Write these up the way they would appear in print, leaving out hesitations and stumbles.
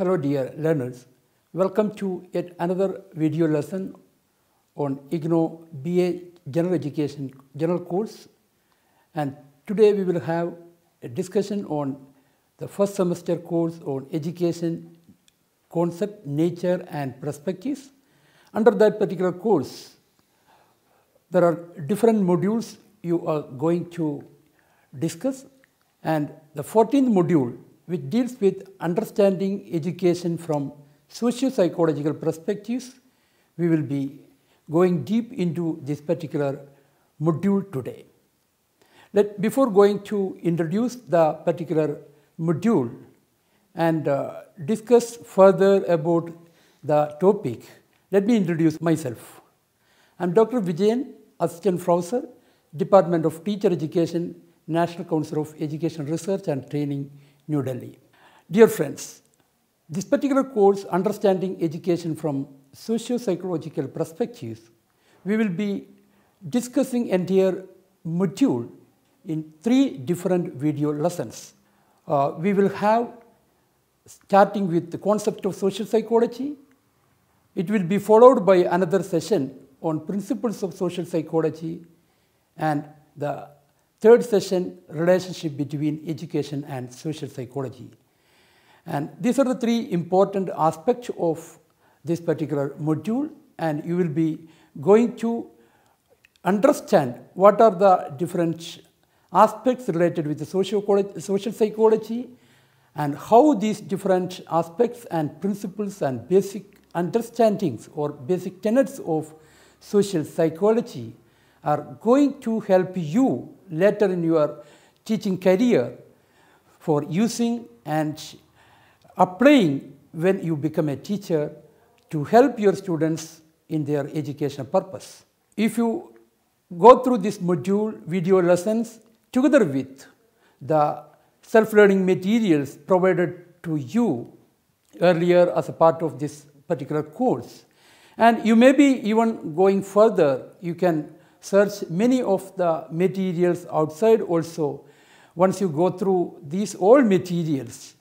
Hello dear learners, welcome to yet another video lesson on IGNOU BA General Education General Course, and today we will have a discussion on the first semester course on education concept, nature and perspectives. Under that particular course, there are different modules you are going to discuss, and the 14th module, which deals with understanding education from socio-psychological perspectives, we will be going deep into this particular module today. Before going to introduce the particular module and discuss further about the topic, let me introduce myself. I am Dr. Vijayan, Assistant Professor, Department of Teacher Education, National Council of Education Research and Training, New Delhi. Dear friends, this particular course, Understanding Education from Socio-Psychological Perspectives, we will be discussing entire module in 3 different video lessons. We will have, starting with the concept of social psychology. It will be followed by another session on principles of social psychology, and the third session, relationship between education and social psychology. And these are the 3 important aspects of this particular module, and you will be going to understand what are the different aspects related with the social psychology and how these different aspects and principles and basic understandings or basic tenets of social psychology are going to help you later in your teaching career for using and applying when you become a teacher to help your students in their educational purpose. If you go through this module video lessons together with the self-learning materials provided to you earlier as a part of this particular course, and you may be even going further, you can search many of the materials outside also. Once you go through these all materials,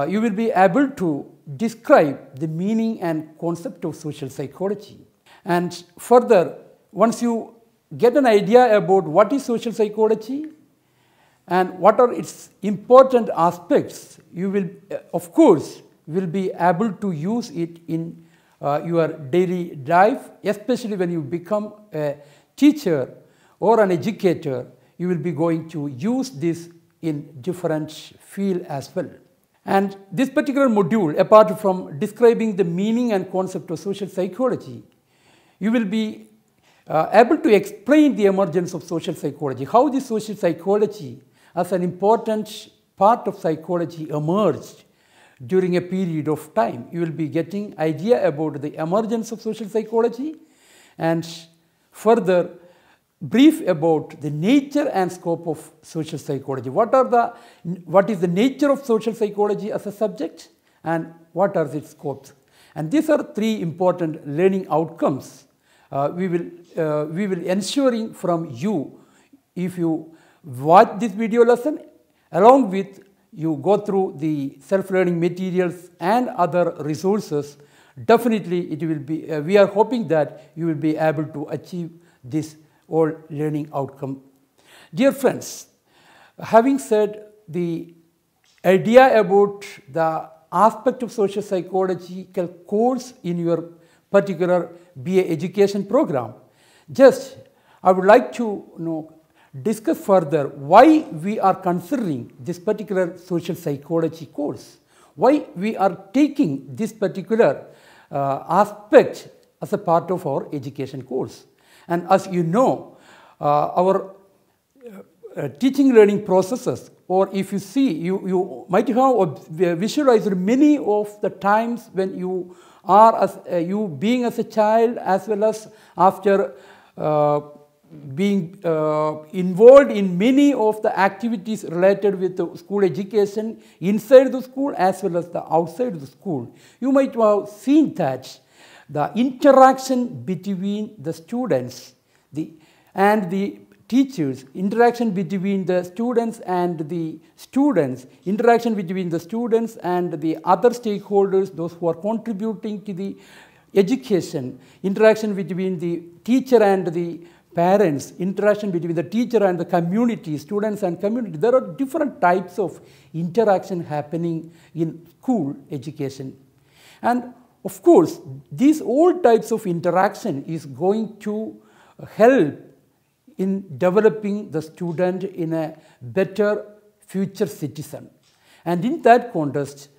you will be able to describe the meaning and concept of social psychology. And further, once you get an idea about what is social psychology and what are its important aspects, you will, of course, will be able to use it in your daily life, especially when you become a teacher or an educator. You will be going to use this in different field as well. And this particular module, apart from describing the meaning and concept of social psychology, you will be able to explain the emergence of social psychology, how the social psychology as an important part of psychology emerged during a period of time. You will be getting idea about the emergence of social psychology and further brief about the nature and scope of social psychology. What is the nature of social psychology as a subject and what are its scopes? And these are 3 important learning outcomes we will ensuring from you if you watch this video lesson along with you go through the self-learning materials and other resources. Definitely it will be, we are hoping that you will be able to achieve this all learning outcome. Dear friends, having said the idea about the aspect of social psychological course in your particular BA education program, just I would like to discuss further why we are considering this particular social psychology course, why we are taking this particular aspect as a part of our education course. And as you know, our teaching learning processes, or if you see, you might have visualized many of the times when you are you being as a child as well as after being involved in many of the activities related with the school education inside the school as well as the outside the school. You might have seen that the interaction between the students and the teachers, interaction between the students and the students, interaction between the students and the other stakeholders, those who are contributing to the education, interaction between the teacher and the parents, interaction between the teacher and the community, students and community. There are different types of interaction happening in school education. And of course, these all types of interaction is going to help in developing the student in a better future citizen. And in that context,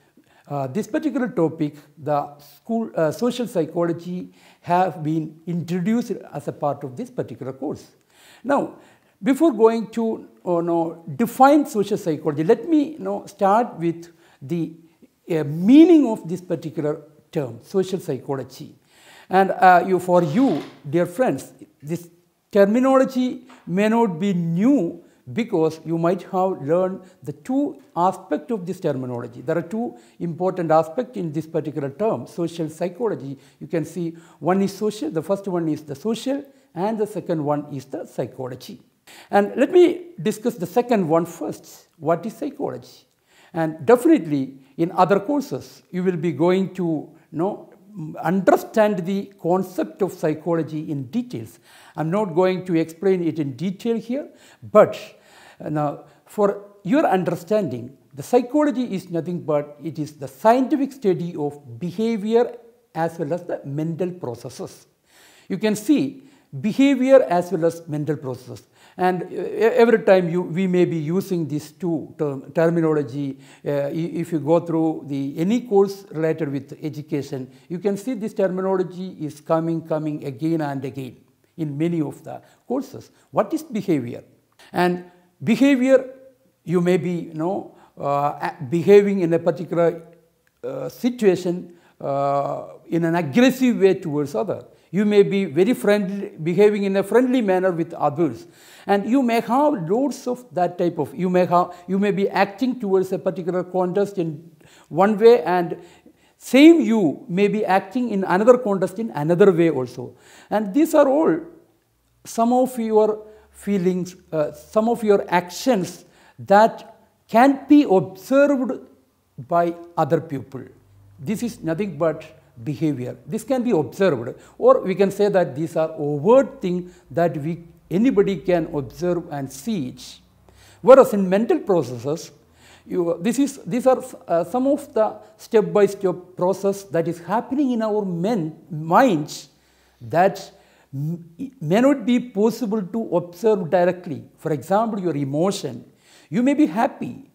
this particular topic, the school social psychology, have been introduced as a part of this particular course. Now, before going to define social psychology, let me start with the meaning of this particular term, social psychology. And for you, dear friends, this terminology may not be new because you might have learned the two aspects of this terminology. There are two important aspects in this particular term, social psychology. You can see one is social, the first one is the social, and the second one is the psychology. And let me discuss the second one first. What is psychology? And definitely in other courses, you will be going to understand the concept of psychology in details. I'm not going to explain it in detail here, but now for your understanding, the psychology is nothing but it is the scientific study of behavior as well as the mental processes. You can see behavior as well as mental processes. And every time we may be using these two terminology. If you go through any course related with education, you can see this terminology is coming again and again in many of the courses. What is behavior? And behavior, you may be behaving in a particular situation in an aggressive way towards others. You may be very friendly, behaving in a friendly manner with others. And you may have loads of that type of, you may be acting towards a particular context in one way, and same you may be acting in another context in another way also. And these are all some of your feelings, some of your actions that can be observed by other people. This is nothing but behavior. This can be observed, or we can say that these are overt things that anybody can observe and see it. Whereas in mental processes, these are some of the step-by-step process that is happening in our minds that may not be possible to observe directly. For example, your emotion. You may be happy,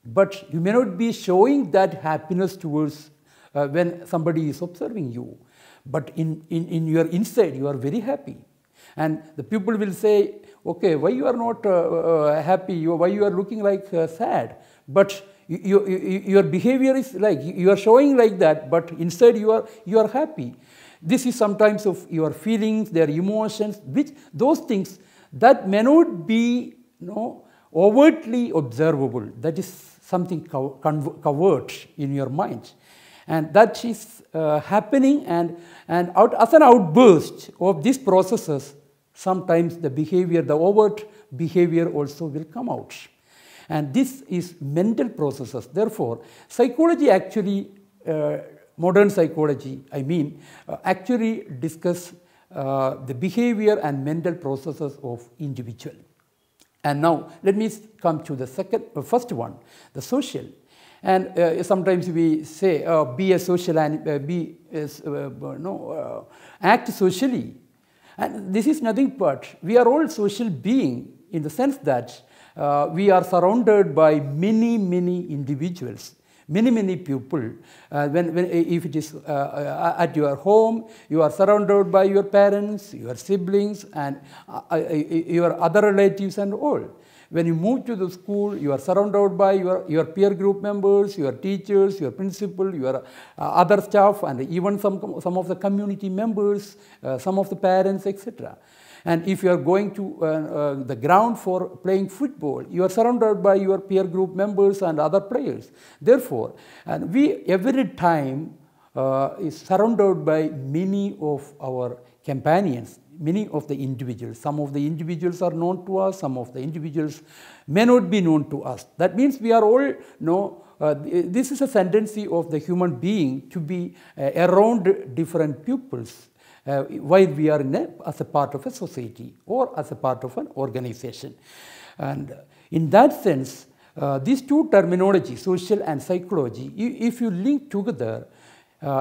but you may not be showing that happiness towards when somebody is observing you. But in your inside, you are very happy. And the people will say, okay, why you are not happy? Why you are looking like sad? But your behavior is like, you are showing like that, but inside you are happy. This is sometimes of your feelings, their emotions, which those things that may not be overtly observable. That is something covered in your mind. And that is happening, and as an outburst of these processes, sometimes the behavior, the overt behavior also will come out. And this is mental processes. Therefore, psychology actually, modern psychology, actually discuss the behavior and mental processes of individual. And now let me come to the first one, the social. And sometimes we say, be a social and act socially. And this is nothing but we are all social beings in the sense that we are surrounded by many individuals, many people. If it is at your home, you are surrounded by your parents, your siblings, and your other relatives and all. When you move to the school, you are surrounded by your peer group members, your teachers, your principal, your other staff, and even some of the community members, some of the parents, etc. And if you are going to the ground for playing football, you are surrounded by your peer group members and other players. Therefore, we every time is surrounded by many of our companions. many of the individuals. Some of the individuals are known to us, some of the individuals may not be known to us. That means we are all this is a tendency of the human being to be around different peoples while we are as a part of a society or as a part of an organization. And in that sense, these two terminologies, social and psychology, if you link together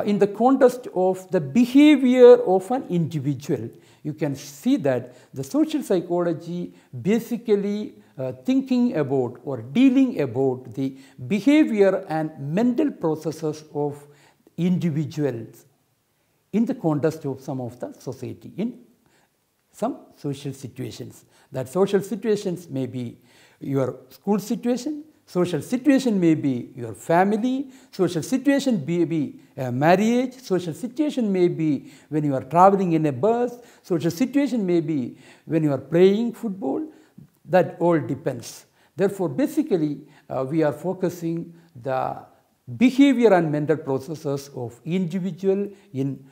in the context of the behavior of an individual, you can see that the social psychology basically thinking about or dealing about the behavior and mental processes of individuals in the context of some of the society, in some social situations. That social situations may be your school situation, social situation may be your family, social situation may be marriage, social situation may be when you are traveling in a bus, social situation may be when you are playing football. That all depends. Therefore, basically, we are focusing the behavior and mental processes of individual in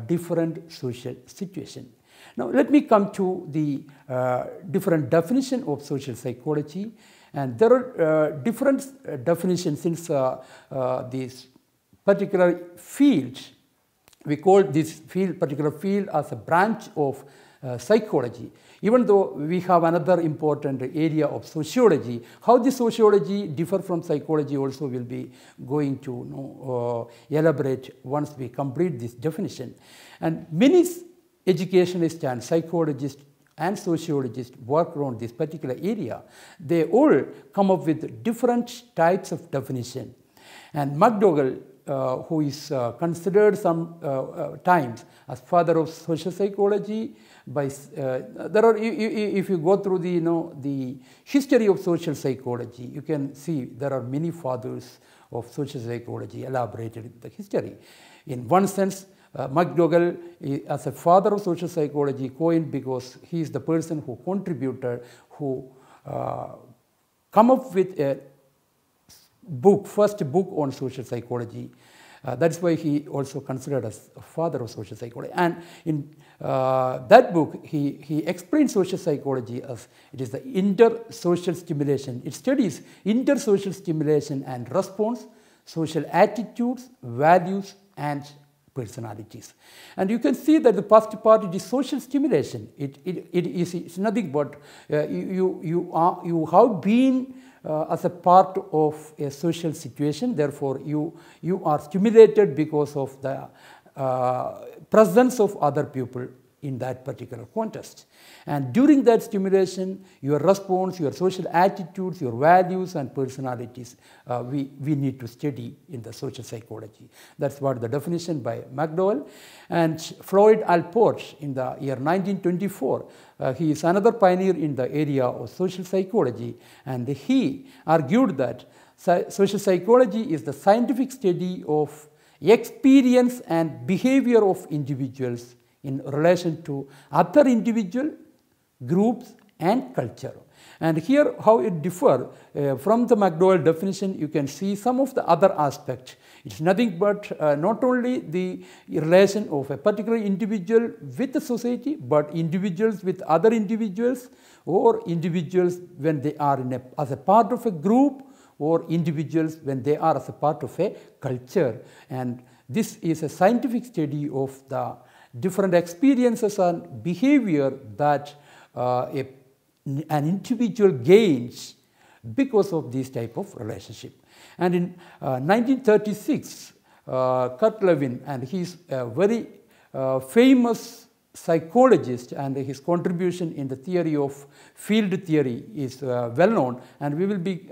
different social situations. Now, let me come to the different definition of social psychology. And there are different definitions since this particular field, we call this particular field as a branch of psychology. Even though we have another important area of sociology, how the sociology differ from psychology also will be going to elaborate once we complete this definition. And many educationists and psychologists and sociologists work around this particular area. They all come up with different types of definition. And McDougall, who is considered sometimes as father of social psychology, there are, if you go through the history of social psychology, you can see there are many fathers of social psychology elaborated in the history. In one sense, McDougall, as a father of social psychology, coined because he is the person who contributed, who come up with a book, first book on social psychology. That's why he also considered as a father of social psychology. And in that book, he explained social psychology as it is the intersocial stimulation. It studies intersocial stimulation and response, social attitudes, values, and personalities. And you can see that the first part, it is social stimulation. It's nothing but you have been as a part of a social situation. Therefore, you are stimulated because of the presence of other people in that particular context. And during that stimulation, your response, your social attitudes, your values and personalities, we need to study in the social psychology. That's what the definition by McDowell. And Floyd Allport in the year 1924, he is another pioneer in the area of social psychology, and he argued that social psychology is the scientific study of experience and behavior of individuals in relation to other individual groups and culture. And here how it differs from the McDowell definition, you can see some of the other aspects. It's nothing but not only the relation of a particular individual with the society, but individuals with other individuals, or individuals when they are as a part of a group, or individuals when they are as a part of a culture. And this is a scientific study of the different experiences and behavior that an individual gains because of this type of relationship. And in 1936, Kurt Levin, and he's a very famous psychologist, and his contribution in the theory of field theory is well known, and we will be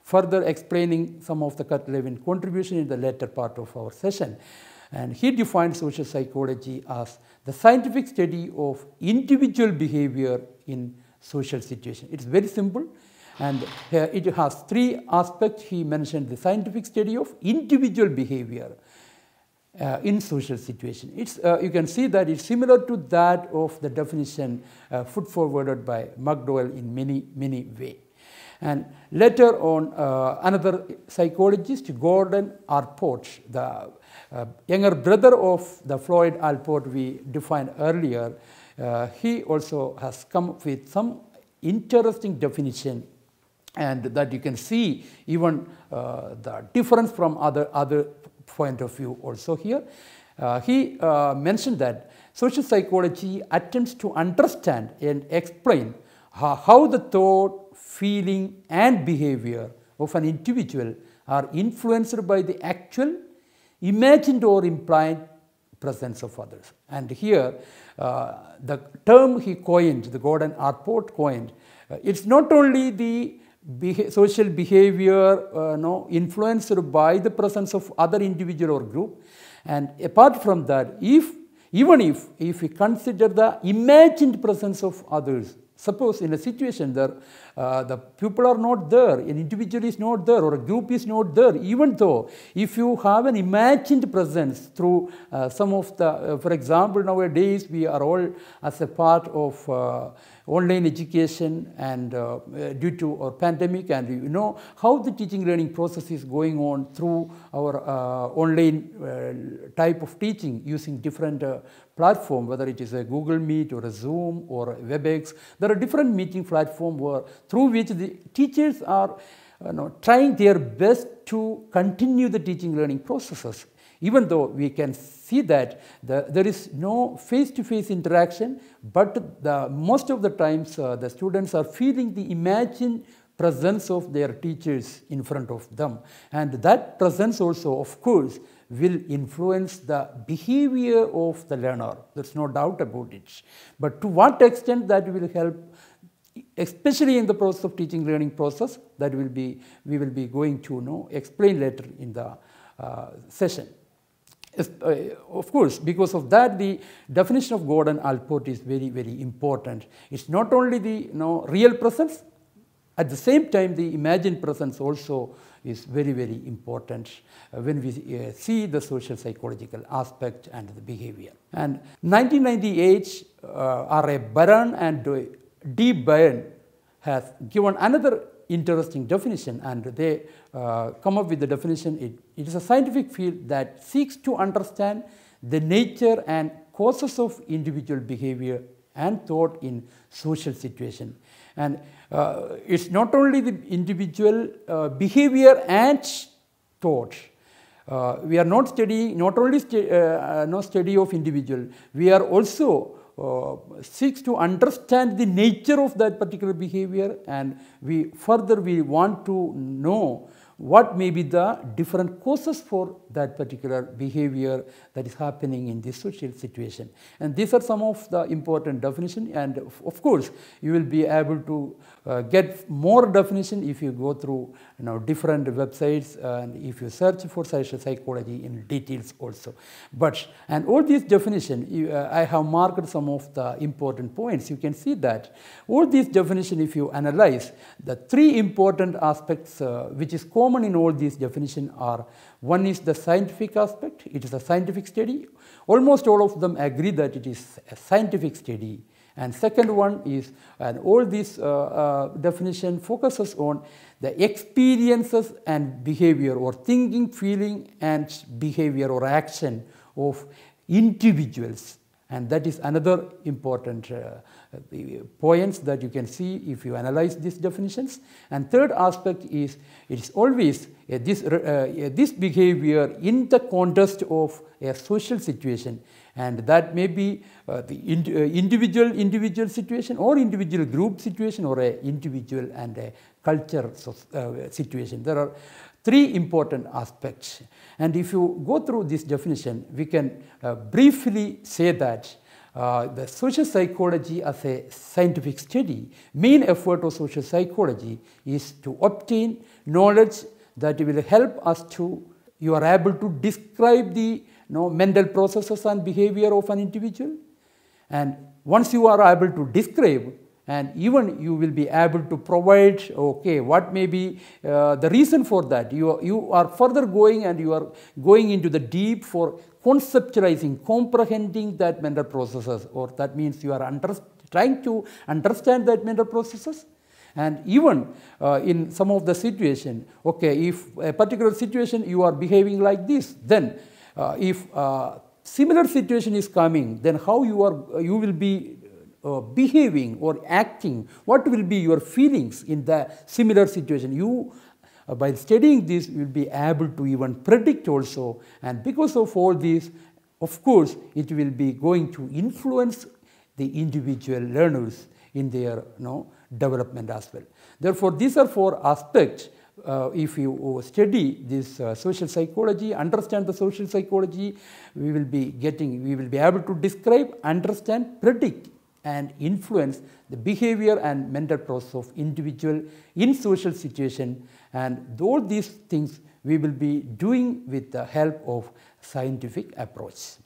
further explaining some of the Kurt Levin contribution in the later part of our session. And he defined social psychology as the scientific study of individual behavior in social situations. It's very simple, and it has three aspects. He mentioned the scientific study of individual behavior in social situations. It's, you can see that it's similar to that of the definition put forwarded by McDowell in many ways. And later on, another psychologist, Gordon Allport, younger brother of the Floyd Allport we defined earlier, he also has come with some interesting definition, and that you can see even the difference from other point of view also here. He mentioned that social psychology attempts to understand and explain how the thought, feeling and behavior of an individual are influenced by the actual, imagined or implied presence of others. And here the term he coined, the Gordon Allport coined, it's not only the social behavior influenced by the presence of other individual or group, and apart from that, even if we consider the imagined presence of others, suppose in a situation there the people are not there, an individual is not there or a group is not there, even though if you have an imagined presence through some of the, for example, nowadays we are all as a part of online education and due to our pandemic, and you know how the teaching learning process is going on through our online type of teaching using different platform, whether it is a Google Meet or a Zoom or a WebEx. There are different meeting platforms through which the teachers are trying their best to continue the teaching learning processes. Even though we can see that there is no face-to-face interaction, but most of the times the students are feeling the imagined presence of their teachers in front of them. And that presence also, of course, will influence the behavior of the learner. There's no doubt about it. But to what extent that will help, especially in the process of teaching learning process, that we will be going to explain later in the session. Of course, because of that, the definition of Gordon Allport is very, very important. It's not only the real presence, at the same time the imagined presence also is very, very important when we see the social psychological aspect and the behavior. And 1998, R.A. Baran and D. Byrne has given another interesting definition, and they come up with the definition. It is a scientific field that seeks to understand the nature and causes of individual behavior and thought in social situation. And it's not only the individual behavior and thought. We are not studying not only no study of individual. We are also seeks to understand the nature of that particular behavior, and we want to know what may be the different causes for that particular behavior that is happening in this social situation. And these are some of the important definitions, and of course you will be able to get more definition if you go through different websites and if you search for social psychology in details also. And all these definitions, I have marked some of the important points. You can see that all these definitions, if you analyze, the three important aspects which is common in all these definitions are: one is the scientific aspect, it is a scientific study. Almost all of them agree that it is a scientific study. And second one is, and all this definition focuses on the experiences and behavior, or thinking, feeling and behavior or action of individuals. And that is another important points that you can see if you analyze these definitions. And third aspect is, it is always this behavior in the context of a social situation, and that may be the individual situation, or individual group situation, or a individual and a culture situation. There are three important aspects. And if you go through this definition, we can briefly say that the social psychology as a scientific study, main effort of social psychology is to obtain knowledge that will help us to, you are able to describe the mental processes and behavior of an individual. And once you are able to describe, and even you will be able to provide, okay, what may be the reason for that. You are further going, and you are going into the deep for conceptualizing, comprehending that mental processes, or that means you are trying to understand that mental processes. And even in some of the situation, okay, if a particular situation you are behaving like this, then if similar situation is coming, then how you will be behaving or acting, what will be your feelings in the similar situation. You by studying this, you will be able to even predict also, and because of all this, of course, it will be going to influence the individual learners in their development as well. Therefore, these are 4 aspects. If you study this social psychology, understand the social psychology, we will be able to describe, understand, predict, and influence the behavior and mental process of individual in social situation, and all these things we will be doing with the help of scientific approach.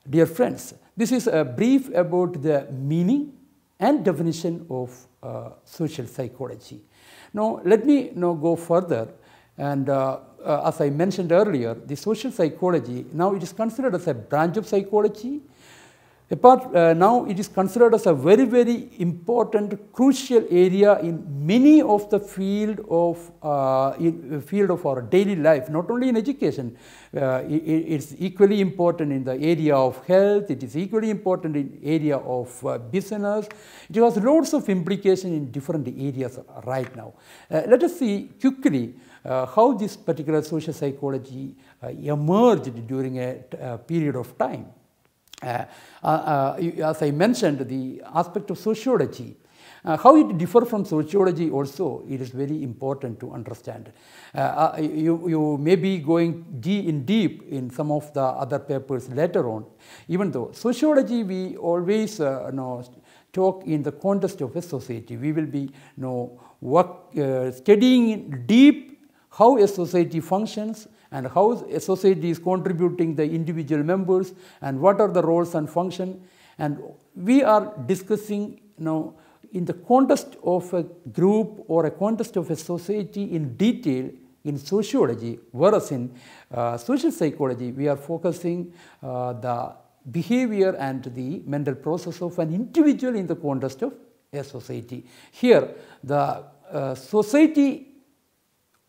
Dear friends, this is a brief about the meaning and definition of social psychology. Now let me go further, and as I mentioned earlier, the social psychology, now it is considered as a branch of psychology. Now it is considered as a very, very important, crucial area in many of the field of our daily life. Not only in education, it's equally important in the area of health. It is equally important in area of business. It has lots of implication in different areas right now. Let us see quickly how this particular social psychology emerged during a period of time. As I mentioned, the aspect of sociology, how it differs from sociology also, it is very important to understand. You may be going deep in some of the other papers later on. Even though sociology, we always talk in the context of a society. We will be studying deep how a society functions, and how a society is contributing the individual members, and what are the roles and function. And we are discussing in the context of a group or a context of a society in detail in sociology, whereas in social psychology we are focusing the behavior and the mental process of an individual in the context of a society. Here the society,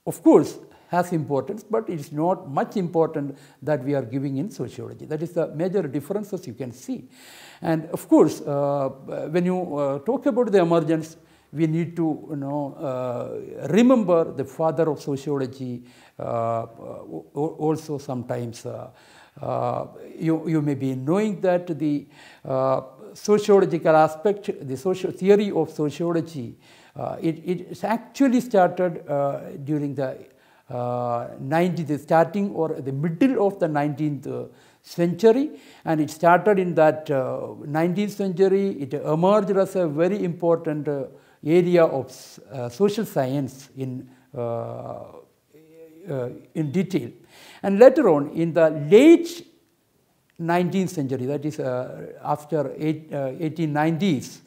of course, has importance, but it is not much important that we are giving in sociology. That is the major differences you can see. And of course, when you talk about the emergence, we need to remember the father of sociology. Also sometimes you may be knowing that the sociological aspect, the social theory of sociology, it actually started during the starting or the middle of the 19th century, and it started in that 19th century. It emerged as a very important area of social science in detail. And later on, in the late 19th century, that is after 1890s,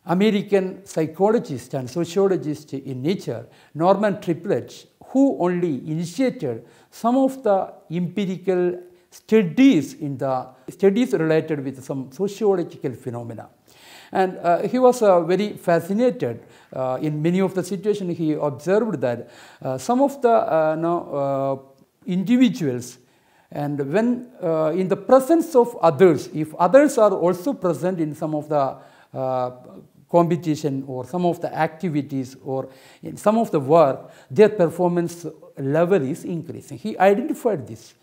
American psychologist and sociologist in nature, Norman Triplett, who only initiated some of the empirical studies related with some sociological phenomena. And he was very fascinated in many of the situations. He observed that some of the individuals, and when in the presence of others, if others are also present in some of the competition or some of the activities or in some of the work, their performance level is increasing. He identified this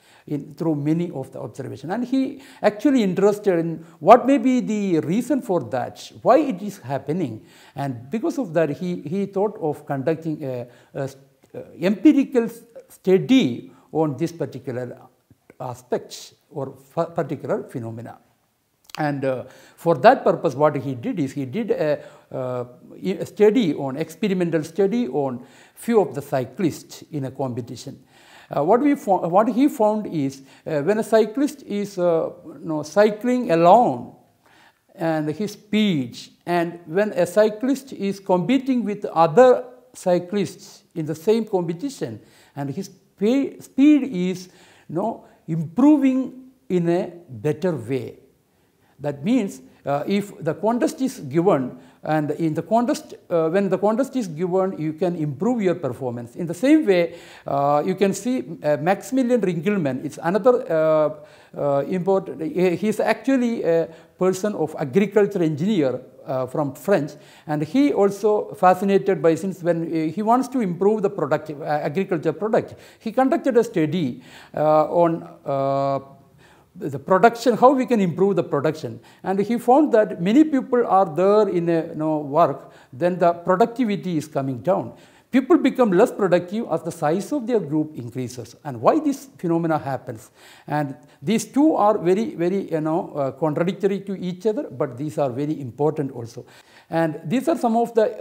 through many of the observations, and he actually interested in what may be the reason for that, why it is happening, and because of that he thought of conducting a empirical study on this particular aspects or particular phenomena. And for that purpose, what he did is he did a experimental study on few of the cyclists in a competition. What he found is when a cyclist is cycling alone and his speed, and when a cyclist is competing with other cyclists in the same competition, and his speed is improving in a better way. That means if the contest is given, and in the contest, when the contest is given, you can improve your performance. In the same way, you can see Maximilian Ringelmann is another important. He is actually a person of agriculture engineer from French, and he also fascinated by, since when he wants to improve the product, agriculture product, he conducted a study on the production, how we can improve the production, and he found that many people are there in a work, then the productivity is coming down. People become less productive as the size of their group increases. And why this phenomena happens? And these two are very contradictory to each other, but these are very important also. And these are some of the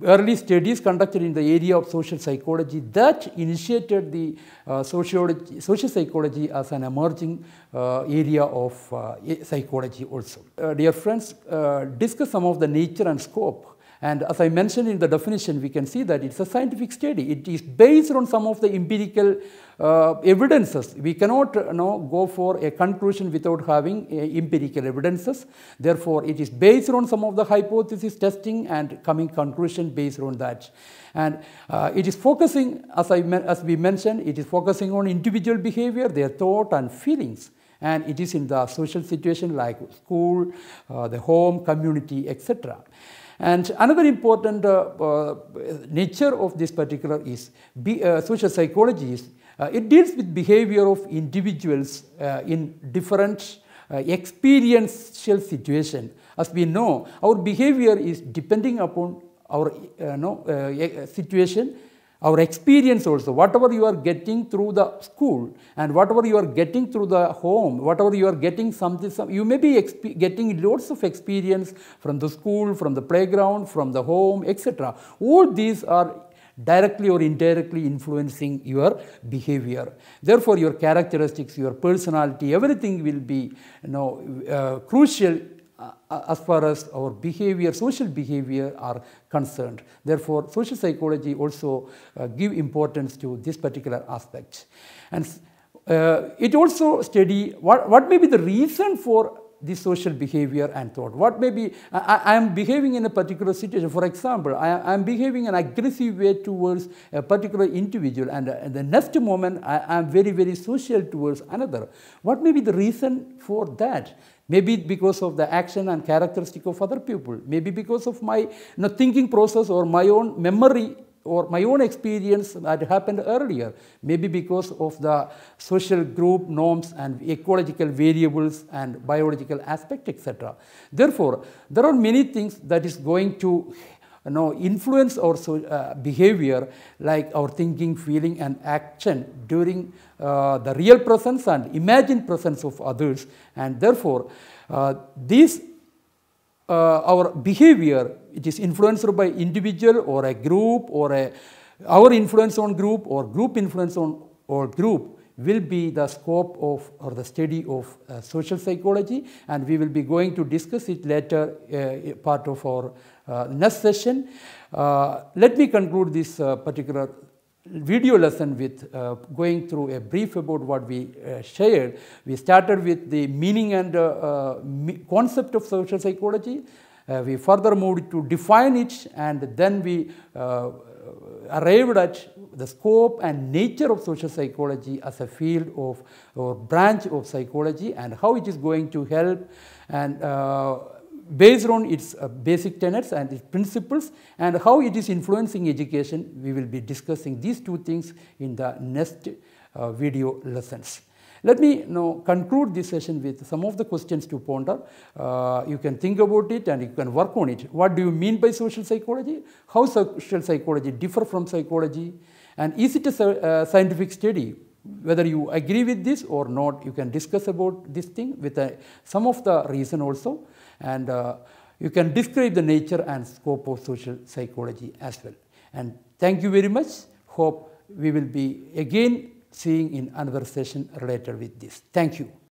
early studies conducted in the area of social psychology that initiated the social psychology as an emerging area of psychology also. Dear friends, discuss some of the nature and scope. And as I mentioned in the definition, we can see that it's a scientific study. It is based on some of the empirical evidences. We cannot go for a conclusion without having empirical evidences. Therefore, it is based on some of the hypothesis testing and coming conclusion based on that. And it is focusing, as we mentioned, it is focusing on individual behavior, their thought and feelings. And it is in the social situation like school, the home, community, etc. And another important nature of this particular is social psychology is it deals with behavior of individuals in different experiential situations. As we know, our behavior is depending upon our situation, our experience also. Whatever you are getting through the school and whatever you are getting through the home, whatever you are getting you may be getting lots of experience from the school, from the playground, from the home, etc. All these are directly or indirectly influencing your behavior. Therefore, your characteristics, your personality, everything will be crucial as far as our behavior, social behavior are concerned. Therefore, social psychology also give importance to this particular aspect. And it also study what may be the reason for this social behavior and thought. What may be, I am behaving in a particular situation. For example, I am behaving in an aggressive way towards a particular individual, and the next moment I am very social towards another. What may be the reason for that? Maybe because of the action and characteristic of other people. Maybe because of my thinking process or my own memory or my own experience that happened earlier. Maybe because of the social group norms and ecological variables and biological aspect, etc. Therefore, there are many things that is going to influence our behavior, like our thinking, feeling and action during the real presence and imagined presence of others. And therefore, our behavior, it is influenced by individual or a group or our influence on group or group influence on or group will be the scope of or the study of social psychology, and we will be going to discuss it later part of our next session. Let me conclude this particular video lesson with going through a brief about what we shared. We started with the meaning and concept of social psychology. We further moved to define it, and then we arrived at the scope and nature of social psychology as a field of or branch of psychology, and how it is going to help, and based on its basic tenets and its principles, and how it is influencing education. We will be discussing these two things in the next video lessons. Let me now conclude this session with some of the questions to ponder. You can think about it and you can work on it. What do you mean by social psychology? How social psychology differ from psychology? And is it a scientific study? Whether you agree with this or not, you can discuss about this thing with some of the reason also. And you can describe the nature and scope of social psychology as well. And thank you very much. Hope we will be again seeing in another session related with this. Thank you.